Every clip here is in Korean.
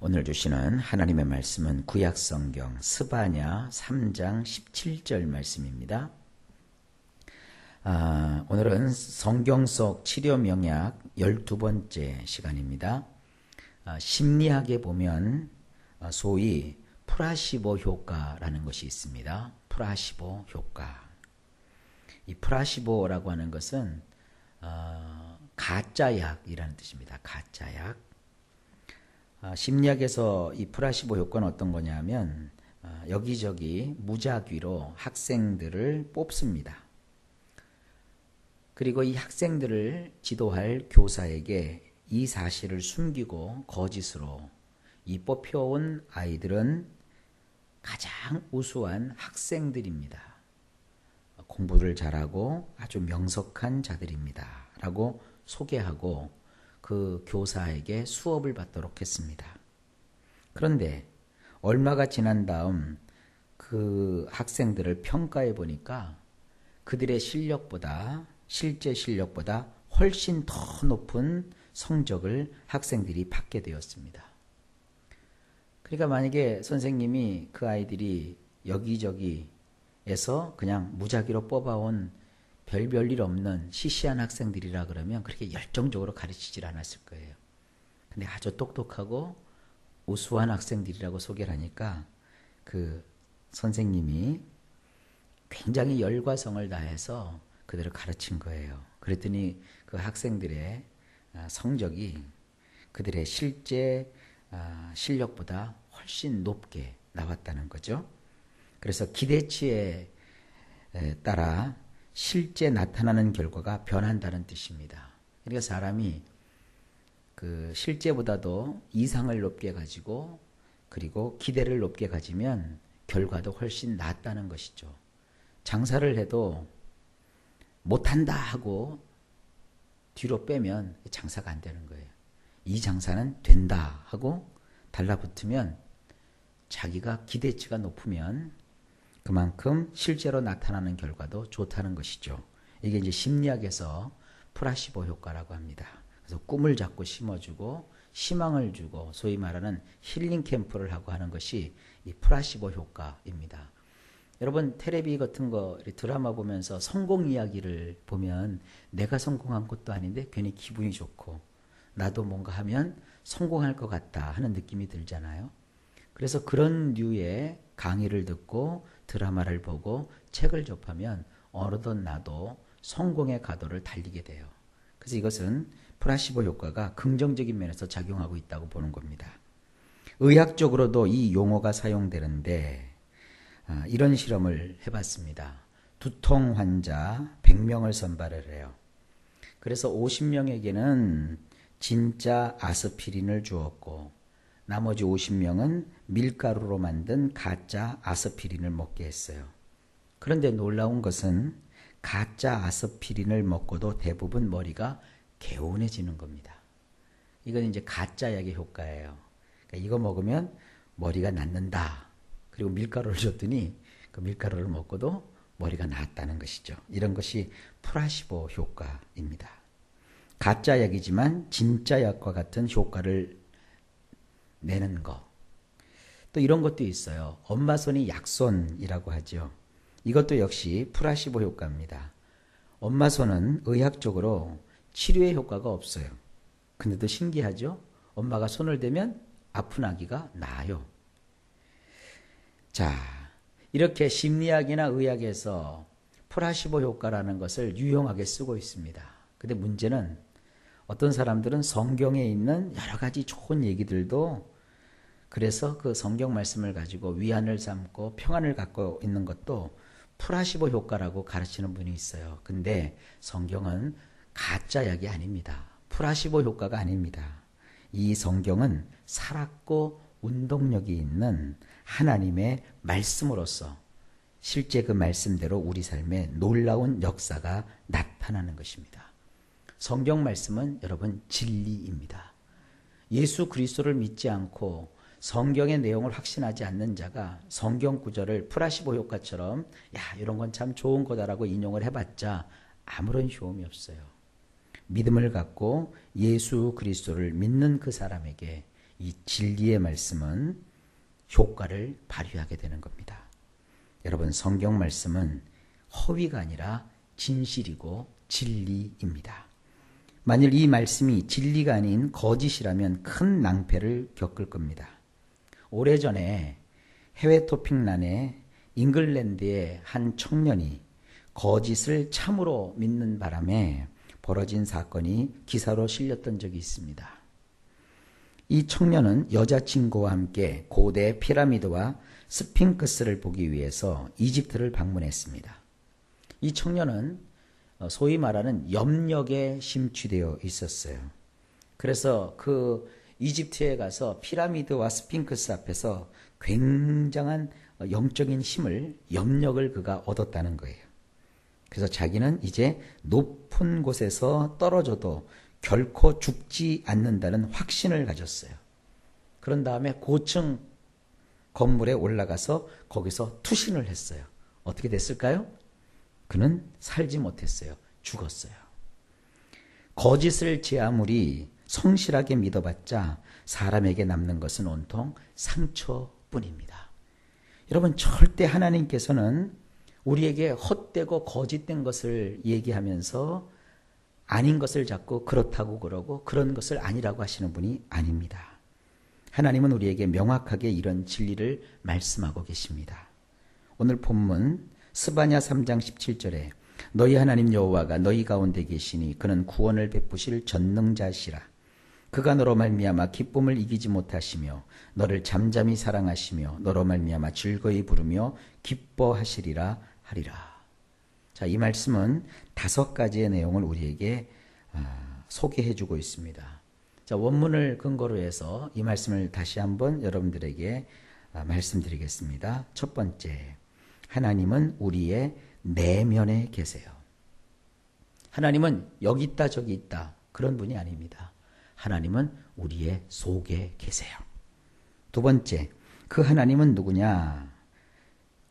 오늘 주시는 하나님의 말씀은 구약성경 스바냐 3장 17절 말씀입니다. 오늘은 성경 속 치료 명약 12번째 시간입니다. 심리학에 보면 소위 플라시보 효과라는 것이 있습니다. 플라시보 효과. 이 플라시보라고 하는 것은 가짜약이라는 뜻입니다. 가짜약. 심리학에서 이 플라시보 효과는 어떤 거냐면 여기저기 무작위로 학생들을 뽑습니다. 그리고 이 학생들을 지도할 교사에게 이 사실을 숨기고 거짓으로 이 뽑혀온 아이들은 가장 우수한 학생들입니다. 공부를 잘하고 아주 명석한 자들입니다. 라고 소개하고 그 교사에게 수업을 받도록 했습니다. 그런데 얼마가 지난 다음 그 학생들을 평가해 보니까 그들의 실제 실력보다 훨씬 더 높은 성적을 학생들이 받게 되었습니다. 그러니까 만약에 선생님이 그 아이들이 여기저기에서 그냥 무작위로 뽑아온 별일 없는 시시한 학생들이라 그러면 그렇게 열정적으로 가르치질 않았을 거예요. 근데 아주 똑똑하고 우수한 학생들이라고 소개를 하니까 그 선생님이 굉장히 열과성을 다해서 그들을 가르친 거예요. 그랬더니 그 학생들의 성적이 그들의 실제 실력보다 훨씬 높게 나왔다는 거죠. 그래서 기대치에 따라 실제 나타나는 결과가 변한다는 뜻입니다. 그러니까 사람이 그 실제보다도 이상을 높게 가지고 그리고 기대를 높게 가지면 결과도 훨씬 낫다는 것이죠. 장사를 해도 못한다 하고 뒤로 빼면 장사가 안 되는 거예요. 이 장사는 된다 하고 달라붙으면 자기가 기대치가 높으면 그만큼 실제로 나타나는 결과도 좋다는 것이죠. 이게 이제 심리학에서 플라시보 효과라고 합니다. 그래서 꿈을 자꾸 심어주고 희망을 주고 소위 말하는 힐링 캠프를 하고 하는 것이 이 플라시보 효과입니다. 여러분 텔레비 같은 거 드라마 보면서 성공 이야기를 보면 내가 성공한 것도 아닌데 괜히 기분이 좋고 나도 뭔가 하면 성공할 것 같다 하는 느낌이 들잖아요. 그래서 그런 류의 강의를 듣고 드라마를 보고 책을 접하면 어느덧 나도 성공의 가도를 달리게 돼요. 그래서 이것은 플라시보 효과가 긍정적인 면에서 작용하고 있다고 보는 겁니다. 의학적으로도 이 용어가 사용되는데 이런 실험을 해봤습니다. 두통 환자 100명을 선발을 해요. 그래서 50명에게는 진짜 아스피린을 주었고 나머지 50명은 밀가루로 만든 가짜 아스피린을 먹게 했어요. 그런데 놀라운 것은 가짜 아스피린을 먹고도 대부분 머리가 개운해지는 겁니다. 이건 이제 가짜 약의 효과예요. 그러니까 이거 먹으면 머리가 낫는다. 그리고 밀가루를 줬더니 그 밀가루를 먹고도 머리가 나았다는 것이죠. 이런 것이 플라시보 효과입니다. 가짜 약이지만 진짜 약과 같은 효과를 내는 거. 또 이런 것도 있어요. 엄마 손이 약손이라고 하죠. 이것도 역시 플라시보 효과입니다. 엄마 손은 의학적으로 치료의 효과가 없어요. 근데도 신기하죠? 엄마가 손을 대면 아픈 아기가 나아요. 자, 이렇게 심리학이나 의학에서 플라시보 효과라는 것을 유용하게 쓰고 있습니다. 근데 문제는 어떤 사람들은 성경에 있는 여러 가지 좋은 얘기들도 그래서 그 성경 말씀을 가지고 위안을 삼고 평안을 갖고 있는 것도 플라시보 효과라고 가르치는 분이 있어요. 근데 성경은 가짜 약이 아닙니다. 플라시보 효과가 아닙니다. 이 성경은 살았고 운동력이 있는 하나님의 말씀으로서 실제 그 말씀대로 우리 삶에 놀라운 역사가 나타나는 것입니다. 성경 말씀은 여러분 진리입니다. 예수 그리스도를 믿지 않고 성경의 내용을 확신하지 않는 자가 성경 구절을 플라시보 효과처럼 야 이런 건 참 좋은 거다라고 인용을 해봤자 아무런 효험이 없어요. 믿음을 갖고 예수 그리스도를 믿는 그 사람에게 이 진리의 말씀은 효과를 발휘하게 되는 겁니다. 여러분, 성경 말씀은 허위가 아니라 진실이고 진리입니다. 만일 이 말씀이 진리가 아닌 거짓이라면 큰 낭패를 겪을 겁니다. 오래전에 해외 토픽란에 잉글랜드의 한 청년이 거짓을 참으로 믿는 바람에 벌어진 사건이 기사로 실렸던 적이 있습니다. 이 청년은 여자친구와 함께 고대 피라미드와 스핑크스를 보기 위해서 이집트를 방문했습니다. 이 청년은 소위 말하는 염력에 심취되어 있었어요. 그래서 그 이집트에 가서 피라미드와 스핑크스 앞에서 굉장한 영적인 힘을, 염력을 그가 얻었다는 거예요. 그래서 자기는 이제 높은 곳에서 떨어져도 결코 죽지 않는다는 확신을 가졌어요. 그런 다음에 고층 건물에 올라가서 거기서 투신을 했어요. 어떻게 됐을까요? 그는 살지 못했어요. 죽었어요. 거짓을 제 아무리 성실하게 믿어봤자 사람에게 남는 것은 온통 상처뿐입니다. 여러분, 절대 하나님께서는 우리에게 헛되고 거짓된 것을 얘기하면서 아닌 것을 자꾸 그렇다고 그러고 그런 것을 아니라고 하시는 분이 아닙니다. 하나님은 우리에게 명확하게 이런 진리를 말씀하고 계십니다. 오늘 본문 스바냐 3장 17절에 너희 하나님 여호와가 너희 가운데 계시니 그는 구원을 베푸실 전능자시라. 그가 너로 말미암아 기쁨을 이기지 못하시며 너를 잠잠히 사랑하시며 너로 말미암아 즐거이 부르며 기뻐하시리라 하리라. 자, 이 말씀은 5가지의 내용을 우리에게 소개해 주고 있습니다. 자, 원문을 근거로 해서 이 말씀을 다시 한번 여러분들에게 말씀드리겠습니다. 첫 번째, 하나님은 우리의 내면에 계세요. 하나님은 여기 있다 저기 있다 그런 분이 아닙니다. 하나님은 우리의 속에 계세요. 두 번째, 그 하나님은 누구냐?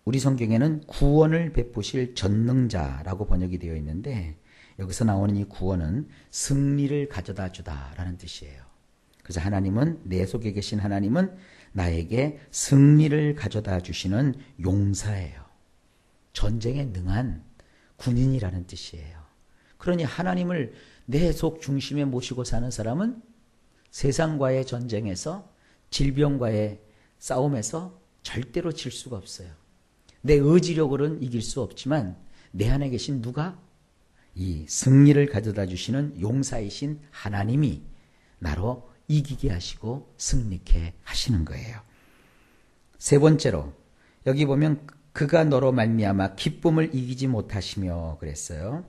우리 성경에는 구원을 베푸실 전능자라고 번역이 되어 있는데 여기서 나오는 이 구원은 승리를 가져다 주다라는 뜻이에요. 그래서 하나님은, 내 속에 계신 하나님은 나에게 승리를 가져다 주시는 용사예요. 전쟁에 능한 군인이라는 뜻이에요. 그러니 하나님을 내 속 중심에 모시고 사는 사람은 세상과의 전쟁에서, 질병과의 싸움에서 절대로 질 수가 없어요. 내 의지력으로는 이길 수 없지만 내 안에 계신 누가? 이 승리를 가져다 주시는 용사이신 하나님이 나로 이기게 하시고 승리케 하시는 거예요. 세 번째로 여기 보면 그가 너로 말미암아 기쁨을 이기지 못하시며 그랬어요.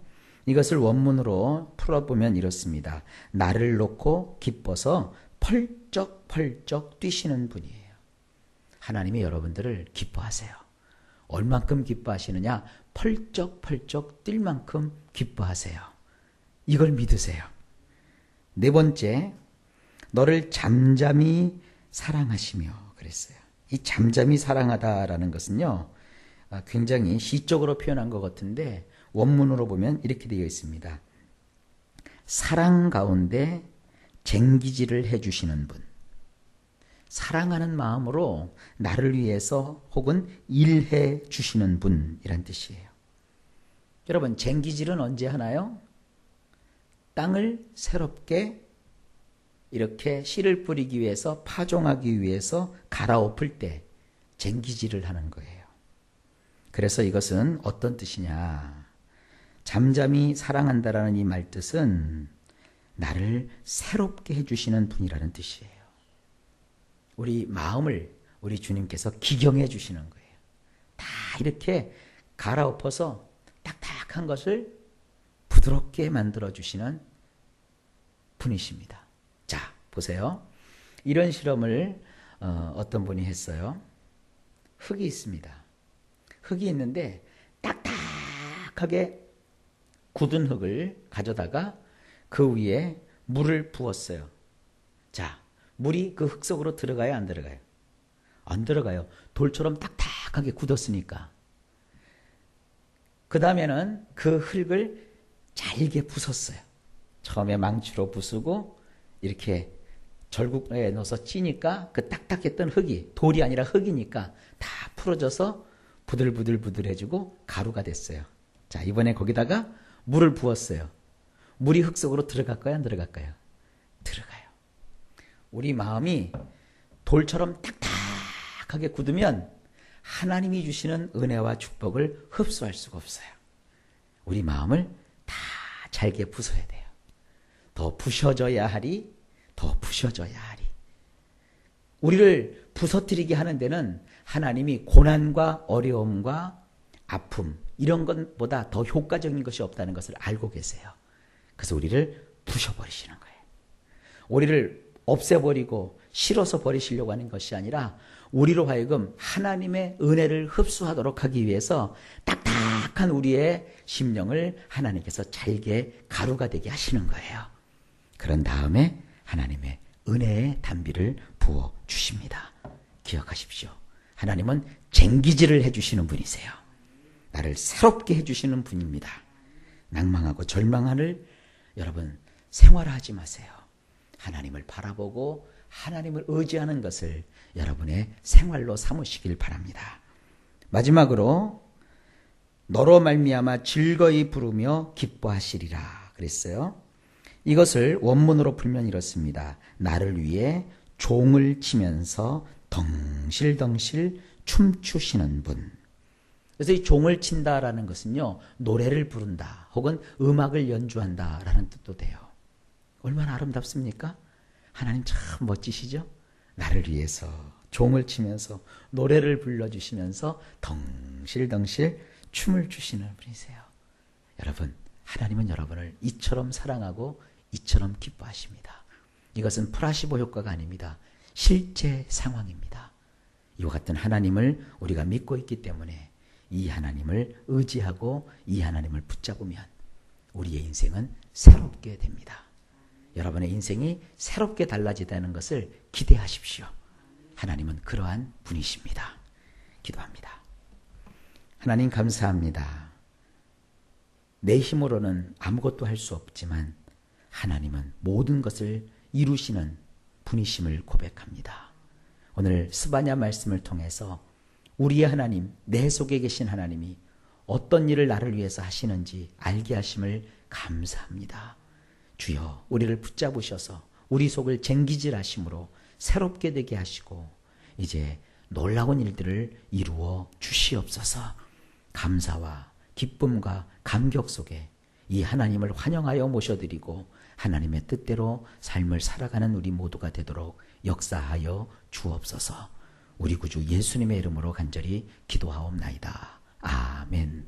이것을 원문으로 풀어보면 이렇습니다. 나를 놓고 기뻐서 펄쩍펄쩍 뛰시는 분이에요. 하나님이 여러분들을 기뻐하세요. 얼만큼 기뻐하시느냐? 펄쩍펄쩍 뛸 만큼 기뻐하세요. 이걸 믿으세요. 네 번째, 너를 잠잠히 사랑하시며 그랬어요. 이 잠잠히 사랑하다라는 것은요, 굉장히 시적으로 표현한 것 같은데 원문으로 보면 이렇게 되어 있습니다. 사랑 가운데 쟁기질을 해주시는 분. 사랑하는 마음으로 나를 위해서 혹은 일해 주시는 분이란 뜻이에요. 여러분, 쟁기질은 언제 하나요? 땅을 새롭게 이렇게 씨를 뿌리기 위해서, 파종하기 위해서 갈아엎을 때 쟁기질을 하는 거예요. 그래서 이것은 어떤 뜻이냐? 잠잠히 사랑한다라는 이 말뜻은 나를 새롭게 해주시는 분이라는 뜻이에요. 우리 마음을 우리 주님께서 기경해 주시는 거예요. 다 이렇게 갈아엎어서 딱딱한 것을 부드럽게 만들어 주시는 분이십니다. 자, 보세요. 이런 실험을 어떤 분이 했어요. 흙이 있습니다. 흙이 있는데 딱딱하게 굳은 흙을 가져다가 그 위에 물을 부었어요. 자, 물이 그 흙 속으로 들어가요, 안 들어가요? 안 들어가요. 돌처럼 딱딱하게 굳었으니까. 그 다음에는 그 흙을 잘게 부쉈어요. 처음에 망치로 부수고 이렇게 절구에 넣어서 찌니까 그 딱딱했던 흙이 돌이 아니라 흙이니까 다 풀어져서 부들부들부들해지고 가루가 됐어요. 자, 이번에 거기다가 물을 부었어요. 물이 흙 속으로 들어갈까요? 안 들어갈까요? 들어가요. 우리 마음이 돌처럼 딱딱하게 굳으면 하나님이 주시는 은혜와 축복을 흡수할 수가 없어요. 우리 마음을 다 잘게 부숴야 돼요. 더 부셔져야 하리, 더 부셔져야 하리. 우리를 부서뜨리게 하는 데는 하나님이 고난과 어려움과 아픔 이런 것보다 더 효과적인 것이 없다는 것을 알고 계세요. 그래서 우리를 부셔버리시는 거예요. 우리를 없애버리고 싫어서 버리시려고 하는 것이 아니라 우리로 하여금 하나님의 은혜를 흡수하도록 하기 위해서 딱딱한 우리의 심령을 하나님께서 잘게 가루가 되게 하시는 거예요. 그런 다음에 하나님의 은혜의 단비를 부어 주십니다. 기억하십시오. 하나님은 쟁기질을 해주시는 분이세요. 나를 새롭게 해주시는 분입니다. 낭망하고 절망을 여러분 생활화하지 마세요. 하나님을 바라보고 하나님을 의지하는 것을 여러분의 생활로 삼으시길 바랍니다. 마지막으로 너로 말미암아 즐거이 부르며 기뻐하시리라 그랬어요. 이것을 원문으로 풀면 이렇습니다. 나를 위해 종을 치면서 덩실덩실 춤추시는 분. 그래서 이 종을 친다라는 것은요, 노래를 부른다 혹은 음악을 연주한다라는 뜻도 돼요. 얼마나 아름답습니까? 하나님 참 멋지시죠? 나를 위해서 종을 치면서 노래를 불러주시면서 덩실덩실 춤을 추시는 분이세요. 여러분, 하나님은 여러분을 이처럼 사랑하고 이처럼 기뻐하십니다. 이것은 플라시보 효과가 아닙니다. 실제 상황입니다. 이와 같은 하나님을 우리가 믿고 있기 때문에 이 하나님을 의지하고 이 하나님을 붙잡으면 우리의 인생은 새롭게 됩니다. 여러분의 인생이 새롭게 달라지다는 것을 기대하십시오. 하나님은 그러한 분이십니다. 기도합니다. 하나님 감사합니다. 내 힘으로는 아무것도 할 수 없지만 하나님은 모든 것을 이루시는 분이심을 고백합니다. 오늘 스바냐 말씀을 통해서 우리의 하나님, 내 속에 계신 하나님이 어떤 일을 나를 위해서 하시는지 알게 하심을 감사합니다. 주여, 우리를 붙잡으셔서 우리 속을 쟁기질 하심으로 새롭게 되게 하시고 이제 놀라운 일들을 이루어 주시옵소서. 감사와 기쁨과 감격 속에 이 하나님을 환영하여 모셔드리고 하나님의 뜻대로 삶을 살아가는 우리 모두가 되도록 역사하여 주옵소서. 우리 구주 예수님의 이름으로 간절히 기도하옵나이다. 아멘.